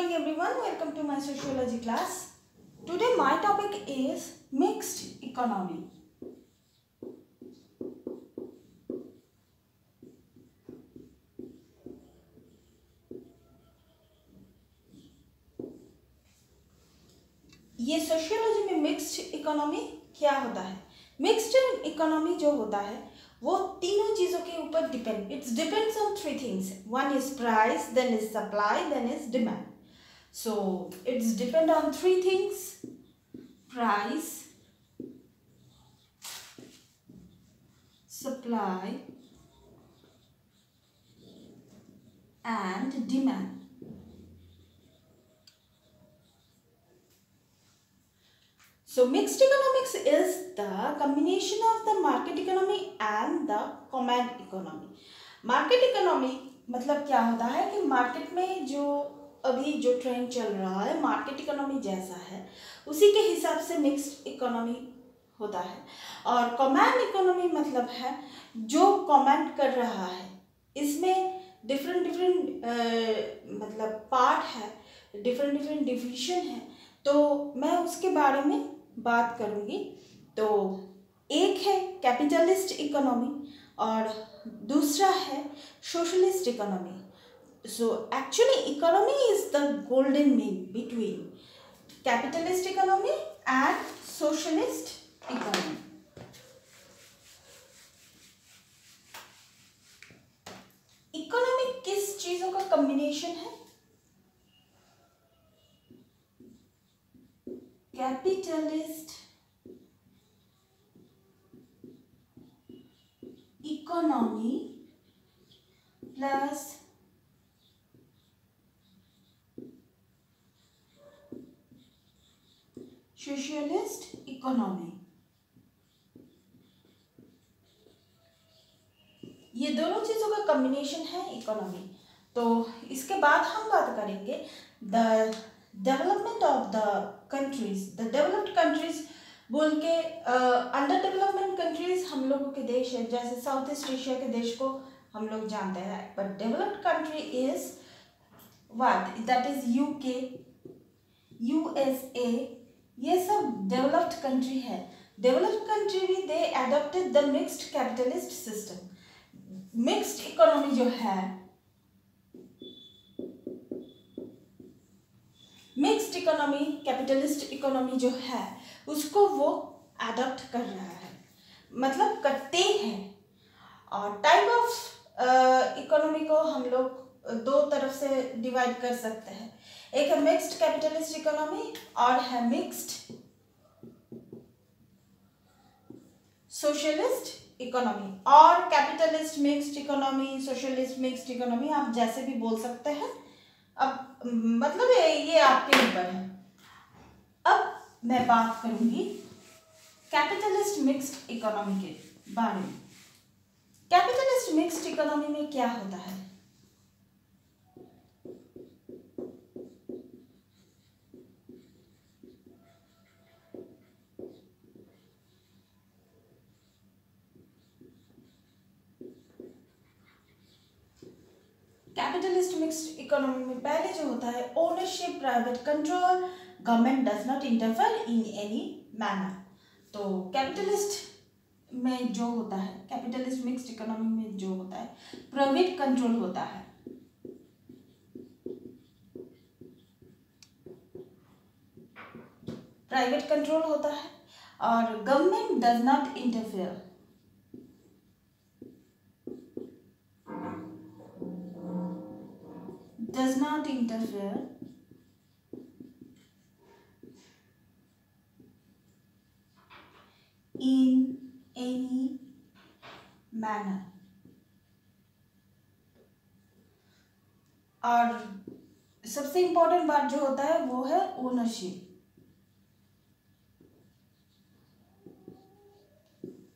morning everyone, welcome to my sociology class. Today my topic is mixed economy. ये sociology में mixed economy क्या होता है? Mixed economy जो होता है वो तीनों चीज़ों के ऊपर it's depends on three things. One is price, then is supply, then is demand. So it's depend on three things: price, supply, and demand. So mixed economics is the combination of the market economy and the command economy. Market economy मतलब क्या होता है कि market में जो अभी जो trend चल रहा है मार्केट इकोनॉमी जैसा है उसी के हिसाब से मिक्स्ड इकोनॉमी होता है. और कमांड इकोनॉमी मतलब है जो कमांड कर रहा है, इसमें डिफरेंट मतलब पार्ट है, डिफरेंट डिवीजन है, तो मैं उसके बारे में बात करूँगी. तो एक है कैपिटलिस्ट इकोनॉमी और दूसरा है socialist economy. So actually economy is the golden mean between capitalist economy and socialist economy. Economy किस चीजों का कॉम्बिनेशन है? Capitalist economy plus socialist economy. ये दोनों चीज़ों का कॉम्बिनेशन है इकोनॉमी. तो इसके बाद हम बात करेंगे the development of the countries. The developed countries बोल के अंडर डेवलपमेंट कंट्रीज हम लोगों के देश है, जैसे साउथ ईस्ट एशिया के देश को हम लोग जानते हैं. But developed country is what? That is UK, USA, ये सब डेवलप्ड कंट्री है. डेवलप्ड कंट्री भी they adopted the mixed capitalist system. Mixed economy जो है, मिक्स्ड इकोनॉमी कैपिटलिस्ट इकोनॉमी जो है उसको वो एडॉप्ट कर रहा है, मतलब करते हैं. और टाइप ऑफ इकोनॉमी को हम लोग दो तरफ से डिवाइड कर सकते हैं. एक है मिक्स्ड कैपिटलिस्ट इकोनॉमी और है मिक्स्ड सोशलिस्ट इकोनॉमी. और capitalist mixed economy, socialist mixed economy आप जैसे भी बोल सकते हैं. अब मतलब ये आपके ऊपर है. अब मैं बात करूंगी कैपिटलिस्ट मिक्स्ड इकोनॉमी के बारे में. कैपिटलिस्ट मिक्स्ड इकोनॉमी में क्या होता है? कैपिटलिस्ट मिक्स्ड इकोनॉमी में पहले जो होता है ownership, private control, government does not interfere in any manner. तो कैपिटलिस्ट में जो होता है, कैपिटलिस्ट मिक्स्ड इकोनॉमी में जो होता है प्राइवेट कंट्रोल होता है. प्राइवेट कंट्रोल होता है और government does not interfere. Does not interfere in any manner. और सबसे इंपॉर्टेंट बात जो होता है वो है ownership.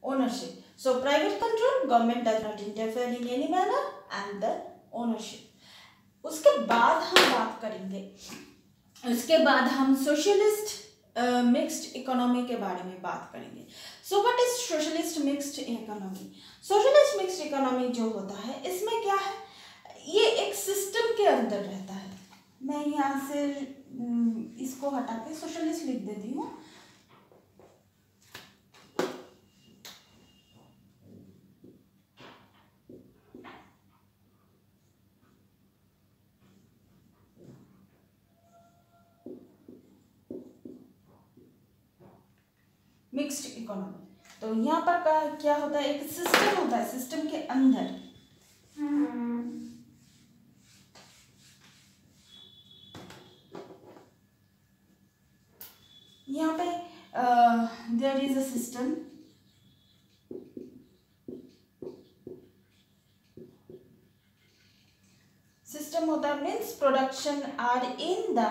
Ownership. So private control, government does not interfere in any manner, and the ownership. उसके बाद हम बात करेंगे, उसके बाद हम सोशलिस्ट मिक्स्ड इकोनॉमी के बारे में बात करेंगे. So what is socialist mixed economy? Socialist mixed economy जो होता है इसमें क्या है, ये एक सिस्टम के अंदर रहता है. मैं यहाँ से इसको हटा के सोशलिस्ट लिख देती हूँ। मिक्स्ड इकोनॉमी, तो यहाँ पर क्या होता है, एक सिस्टम होता है, सिस्टम के अंदर यहाँ पे there is a system, system होता है means production are in the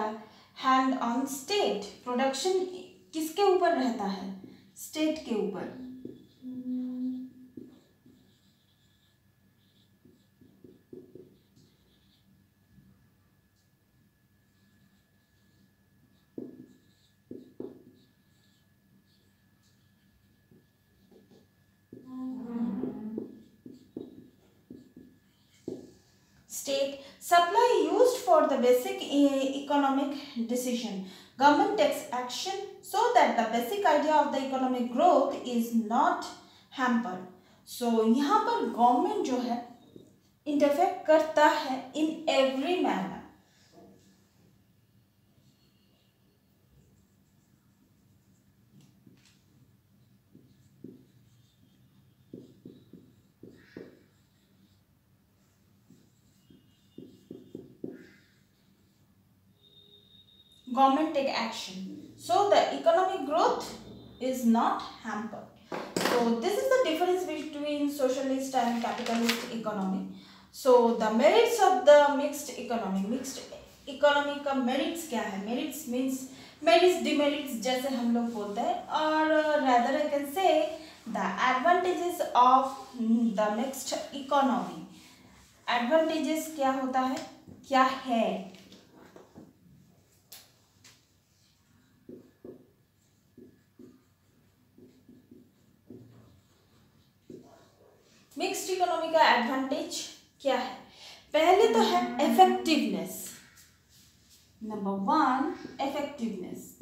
hand on state. Production किसके ऊपर रहता है, स्टेट के ऊपर। State supply used for the basic economic decision. Government takes action so that the basic idea of the economic growth is not hampered. So यहाँ पर government जो है इंटरफेयर करता है in every manner. Government take action so the economic growth is not hampered. So this is the difference between socialist and capitalist economy. So the merits of the mixed economy का merits क्या है, merits means merits demerits जैसे हम लोग बोलते हैं, और rather I can say the advantages of the mixed economy. advantages क्या होता है, क्या है, मिक्स्ड इकोनॉमी का एडवांटेज क्या है, पहले तो है इफेक्टिवनेस, नंबर 1 इफेक्टिवनेस।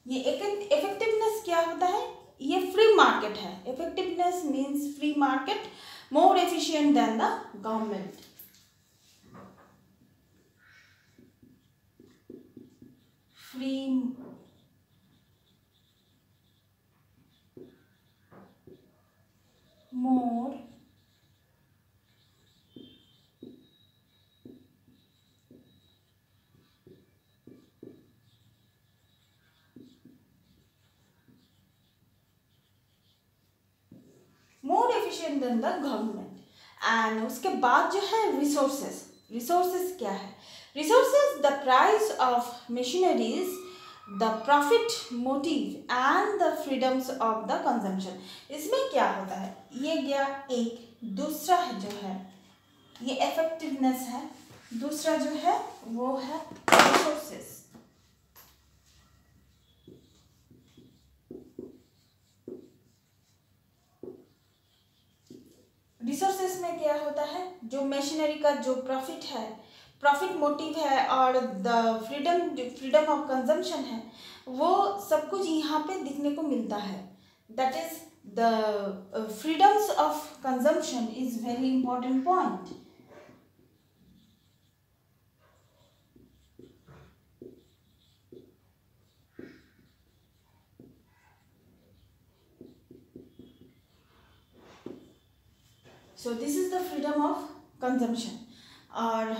ये इफेक्टिवनेस क्या होता है, ये फ्री मार्केट है। Effectiveness means free market, more efficient then the government. Free more more efficient than the government। And उसके बाद जो है रिसोर्सेस, रिसोर्सेस क्या है, resources the price of machineries, the profit motive and the freedoms of the consumption. इसमें क्या होता है, ये गया एक, दूसरा है जो है ये इफेक्टिवनेस है, दूसरा जो है वो है रिसोर्सेस। रिसोर्सेस में क्या होता है, जो मशीनरी का जो प्रॉफिट है, प्रॉफिट मोटिव है, और द फ्रीडम ऑफ कंजम्पशन है, वो सब कुछ यहाँ पे दिखने को मिलता है। That is the freedoms of consumption is very important point. So this is the freedom of consumption. और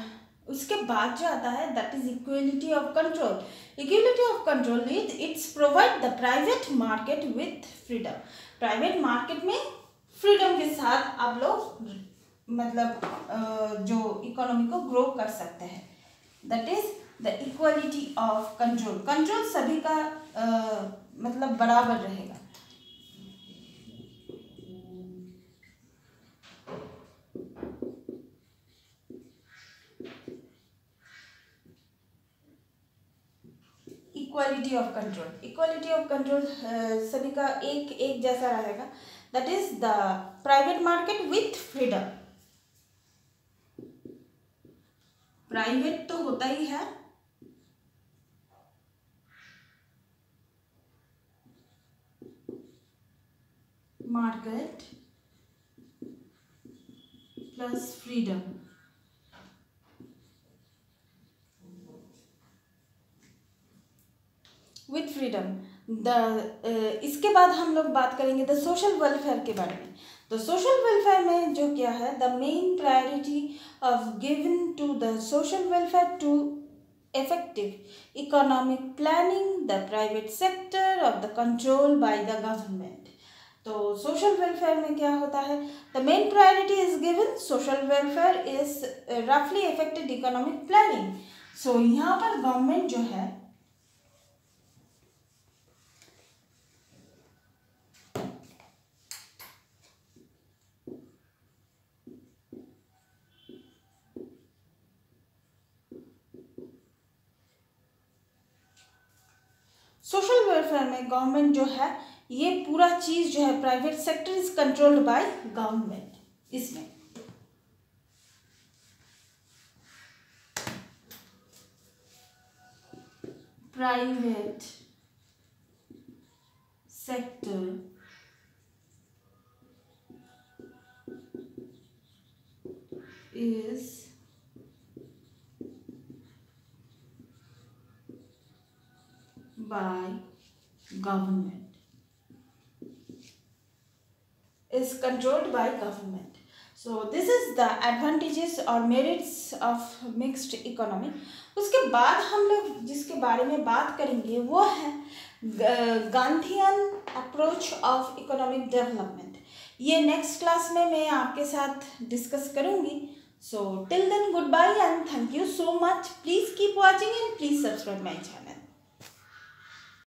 उसके बाद जो आता है that is equality of control. Equality of control it's provide the private market with freedom. Private market में freedom के साथ आप लोग मतलब जो इकोनॉमी को ग्रो कर सकते हैं। That is the equality of control. Control सभी का मतलब बराबर रहेगा। Equality of control, equality of control सभी का एक एक जैसा रहेगा। that is the private market with freedom. Private तो होता ही है, market plus freedom. With freedom. इसके बाद हम लोग बात करेंगे द सोशल वेलफेयर के बारे में. तो सोशल वेलफेयर में जो क्या है, the main priority of given to the social welfare to effective economic planning, the private sector of the control by the government. तो सोशल वेलफेयर में क्या होता है, the main priority is given social welfare is रफली affected economic planning. सो यहाँ पर government जो है सोशल वेलफेयर में गवर्नमेंट जो है ये पूरा चीज जो है private sector is controlled by government. इसमें private sector is by government, is controlled by government. So this is the advantages or merits of mixed economy. उसके बाद हम लोग जिसके बारे में बात करेंगे वो है Gandhian approach of economic development. ये नेक्स्ट क्लास में मैं आपके साथ डिस्कस करूंगी. So till then, goodbye and thank you so much. Please keep watching and please subscribe my channel.